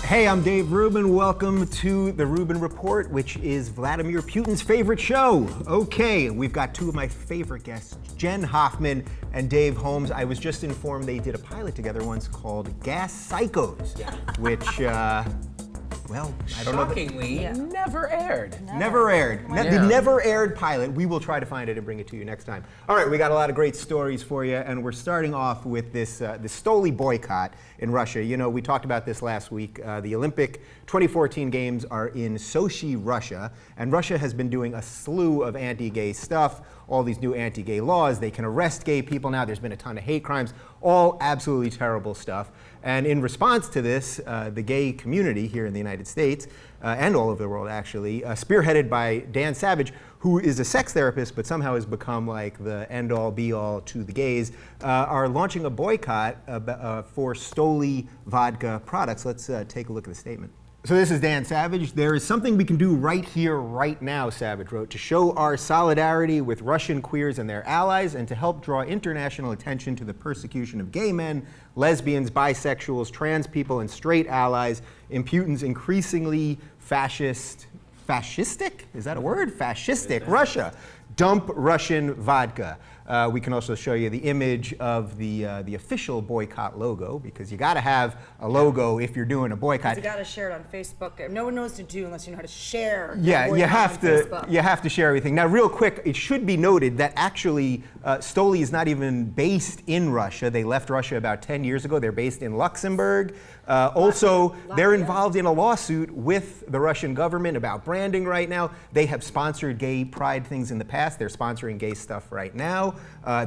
Hey, I'm Dave Rubin. Welcome to the Rubin Report, which is Vladimir Putin's favorite show. Okay, we've got two of my favorite guests, Jenn Hoffman and Dave Holmes. I was just informed they did a pilot together once called Gas Psychos, which, well, I don't know. Shockingly, never aired. Never aired. The never aired pilot. We will try to find it and bring it to you next time. All right, we got a lot of great stories for you, and we're starting off with this Stoli boycott in Russia. You know, we talked about this last week. The Olympic 2014 games are in Sochi, Russia, and Russia has been doing a slew of anti-gay stuff, all these new anti-gay laws. They can arrest gay people now. There's been a ton of hate crimes, all absolutely terrible stuff. And in response to this, the gay community here in the United States, and all over the world actually, spearheaded by Dan Savage, who is a sex therapist but somehow has become like the end-all be-all to the gays, are launching a boycott for Stoli Vodka products. Let's take a look at the statement. So this is Dan Savage. There is something we can do right here, right now, Savage wrote, to show our solidarity with Russian queers and their allies and to help draw international attention to the persecution of gay men, lesbians, bisexuals, trans people, and straight allies in Putin's increasingly fascistic? Is that a word? Fascistic Russia. Dump Russian vodka. We can also show you the image of the official boycott logo, because you got to have a logo if you're doing a boycott. You got to share it on Facebook. No one knows what to do unless you know how to share. Yeah, you have to share everything. Now, real quick, it should be noted that actually Stoli is not even based in Russia. They left Russia about 10 years ago. They're based in Luxembourg. Also, they're involved in a lawsuit with the Russian government about branding right now. They have sponsored gay pride things in the past. They're sponsoring gay stuff right now.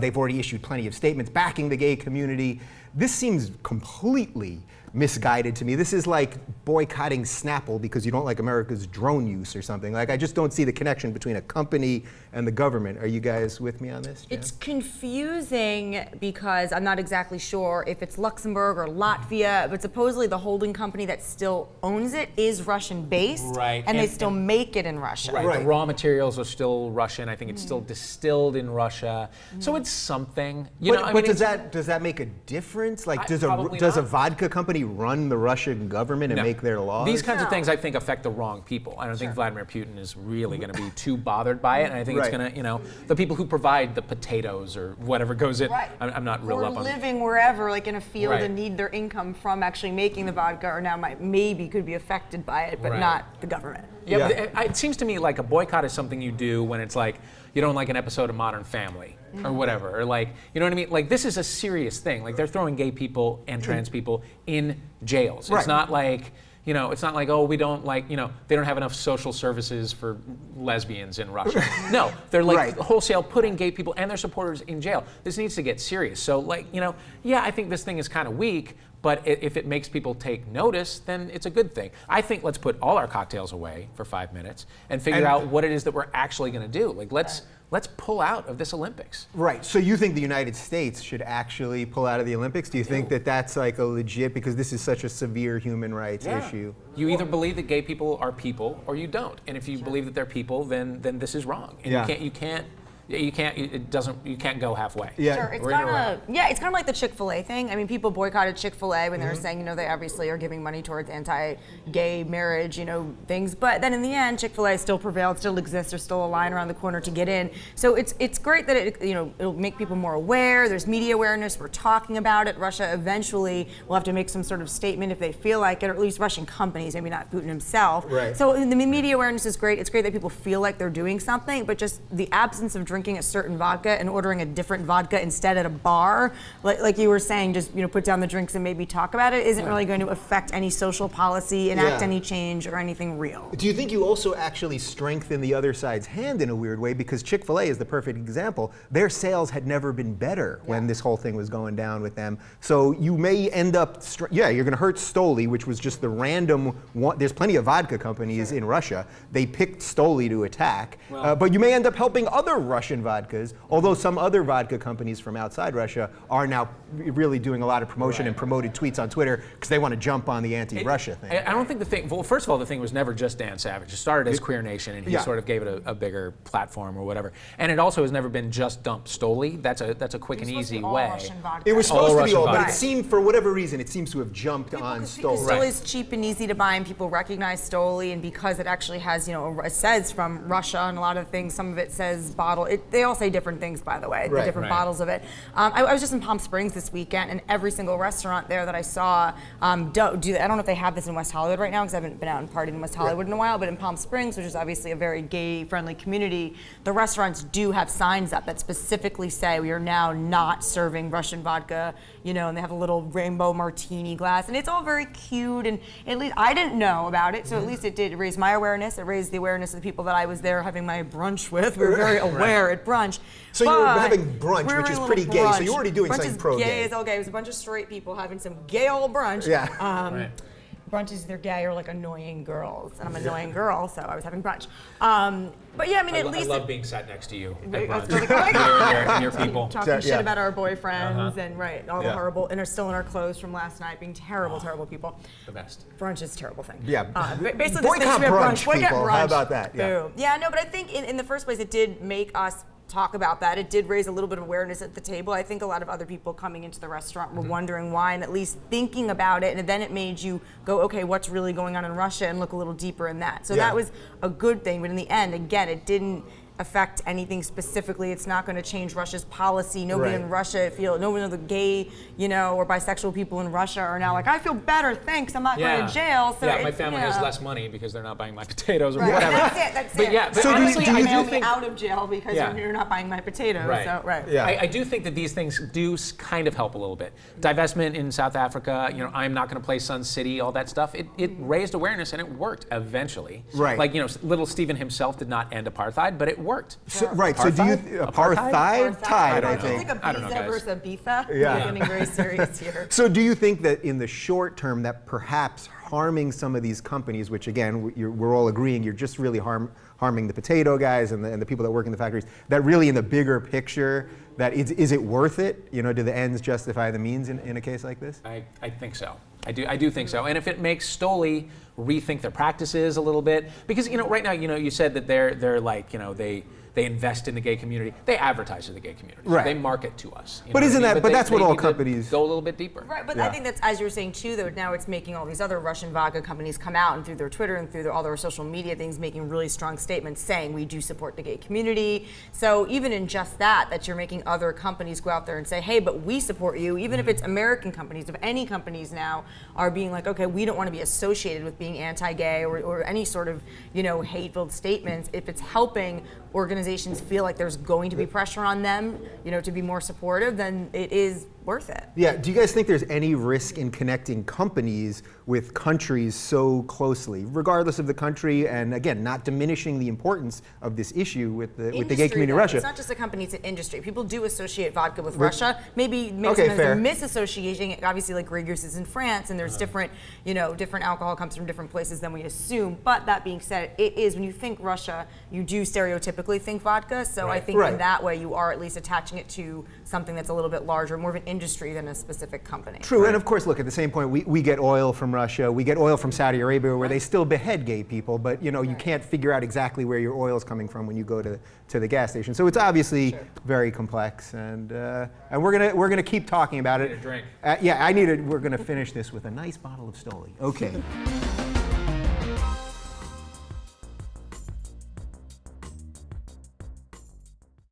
They've already issued plenty of statements backing the gay community. This seems completely misguided to me. This is like boycotting Snapple because you don't like America's drone use or something. Like, I just don't see the connection between a company and the government. Are you guys with me on this, Jen? It's confusing because I'm not exactly sure if it's Luxembourg or Latvia, but supposedly the holding company that still owns it is Russian-based, right? And they still make it in Russia. Right. The raw materials are still Russian. I think it's still distilled in Russia. So it's something. But does that make a difference? Like, does a vodka company run the Russian government and make their laws? These kinds of things, I think, affect the wrong people. I don't think Vladimir Putin is really going to be too bothered by it, and I think it's going to, the people who provide the potatoes or whatever goes in. Right. I'm not real up on. Living wherever, like in a field, and need their income from actually making the vodka, or now maybe could be affected by it, but not the government. Yeah. But it seems to me like a boycott is something you do when it's like you don't like an episode of Modern Family or whatever, or like, you know what I mean? Like, this is a serious thing. Like, they're throwing gay people and trans people in jails. It's not like, it's not like, oh, we don't like, they don't have enough social services for lesbians in Russia. No, they're like wholesale putting gay people and their supporters in jail. This needs to get serious. So, like, I think this thing is kind of weak, but if it makes people take notice, then it's a good thing. I think let's put all our cocktails away for 5 minutes and figure out what it is that we're actually going to do. Like, let's pull out of this Olympics. Right. So you think the United States should actually pull out of the Olympics? Do you think that that's like a legit, because this is such a severe human rights issue? You either believe that gay people are people or you don't. And if you believe that they're people, then this is wrong. And you can't go halfway. Yeah. Sure. It's kind of like the Chick-fil-A thing. I mean, people boycotted Chick-fil-A when they were saying, they obviously are giving money towards anti-gay marriage, things. But then in the end, Chick-fil-A still prevailed, still exists. There's still a line around the corner to get in. So it's great that it'll make people more aware. There's media awareness. We're talking about it. Russia eventually will have to make some sort of statement if they feel like it, or at least Russian companies, maybe not Putin himself. Right. So the media awareness is great. It's great that people feel like they're doing something, but just the absence of drinking a certain vodka and ordering a different vodka instead at a bar, like you were saying, just put down the drinks and maybe talk about it, isn't really going to affect any social policy, enact any change or anything real. Do you think you also actually strengthen the other side's hand in a weird way? Because Chick-fil-A is the perfect example. Their sales had never been better when this whole thing was going down with them. So you may end up, you're going to hurt Stoli, which was just the random one. There's plenty of vodka companies in Russia. They picked Stoli to attack, but you may end up helping other Russian Russian vodkas, although some other vodka companies from outside Russia are now really doing a lot of promotion and promoted tweets on Twitter because they want to jump on the anti-Russia thing. I don't think the thing, well, first of all, the thing was never just Dan Savage. It started as Queer Nation, and he sort of gave it a bigger platform or whatever. And it also has never been just dump Stoli. That's a quick and easy way. It was supposed to be all, but vodka. it seemed, for whatever reason, it seems to have jumped on Stoli. Stoli is cheap and easy to buy, and people recognize Stoli, and because it actually has, it says from Russia and a lot of things, some of it says bottle. They all say different things, by the way, the different bottles of it. I was just in Palm Springs this weekend, and every single restaurant there that I saw, I don't know if they have this in West Hollywood right now, because I haven't been out and partied in West Hollywood in a while, but in Palm Springs, which is obviously a very gay-friendly community, the restaurants do have signs up that specifically say we are now not serving Russian vodka, and they have a little rainbow martini glass, and it's all very cute, and at least I didn't know about it, so at least it did raise my awareness. It raised the awareness of the people that I was there having my brunch with. We were very aware at brunch. So you were having brunch, which is pretty gay, so you're already doing something pro-gay. Gay is okay. It was a bunch of straight people having some gay old brunch. Yeah. Brunch is either gay or like annoying girls, and I'm an annoying girl, so I was having brunch. But yeah, at least I love being sat next to you at Really brunch. and your people. talking shit about our boyfriends and all the horrible, and are still in our clothes from last night, being terrible people. The best. Brunch is a terrible thing. Yeah. Basically, Boycott brunch, Boycott people. brunch. How about that? Yeah. Boom. Yeah, no, but I think in the first place, it did make us talk about that. It did raise a little bit of awareness at the table. I think a lot of other people coming into the restaurant were wondering why, and at least thinking about it, and then it made you go, okay, what's really going on in Russia, and look a little deeper in that. So that was a good thing, but in the end, again, it didn't affect anything specifically. It's not going to change Russia's policy. Nobody in Russia nobody of the gay, or bisexual people in Russia are now like, I feel better, thanks, I'm not going to jail. So my family has less money because they're not buying my potatoes or whatever. That's but it. Yeah, but so honestly, I do do think out of jail because you're not buying my potatoes. So, I do think that these things do kind of help a little bit. Divestment in South Africa, I'm not going to play Sun City, all that stuff. It raised awareness and it worked eventually. Right. Like, little Stephen himself did not end apartheid, but it worked. So do you apartheid? I think. It's like a Ibiza versus Ibiza. Yeah. We're getting very serious here. So do you think that in the short term that perhaps harming some of these companies, which again we're all agreeing you're just really harming the potato guys and the people that work in the factories, that really in the bigger picture, that is it worth it? Do the ends justify the means in a case like this? I think so. I do think so. And if it makes Stoli rethink their practices a little bit, because right now you said that they're like they invest in the gay community. They advertise to the gay community. Right. They market to us. But isn't that? But that's what all companies go a little bit deeper. Right. But I think that's, as you were saying too, though. Now it's making all these other Russian vodka companies come out and through their Twitter and through all their social media things, making really strong statements saying we do support the gay community. So even in just that you're making other companies go out there and say, hey, but we support you. Even if it's American companies, if any companies now are being like, okay, we don't want to be associated with being anti-gay or any sort of hate-filled statements. If it's helping organizations feel like there's going to be pressure on them, to be more supportive, then it is worth it. Yeah. Do you guys think there's any risk in connecting companies with countries so closely, regardless of the country, and again, not diminishing the importance of this issue with the gay community in Russia? It's not just a company; it's an industry. People do associate vodka with Russia. Maybe sometimes they're misassociating it. Obviously, like Grey Goose is in France, and there's different alcohol comes from different places than we assume. But that being said, it is when you think Russia, you do stereotypically think vodka. So I think in that way, you are at least attaching it to something that's a little bit larger, more of an industry than a specific company. True, and of course, look, at the same point, we get oil from Russia, we get oil from Saudi Arabia, where they still behead gay people, but you can't figure out exactly where your oil is coming from when you go to the gas station. So it's obviously very complex, and we're gonna keep talking about it. Need a drink. We're gonna finish this with a nice bottle of Stoli. Okay.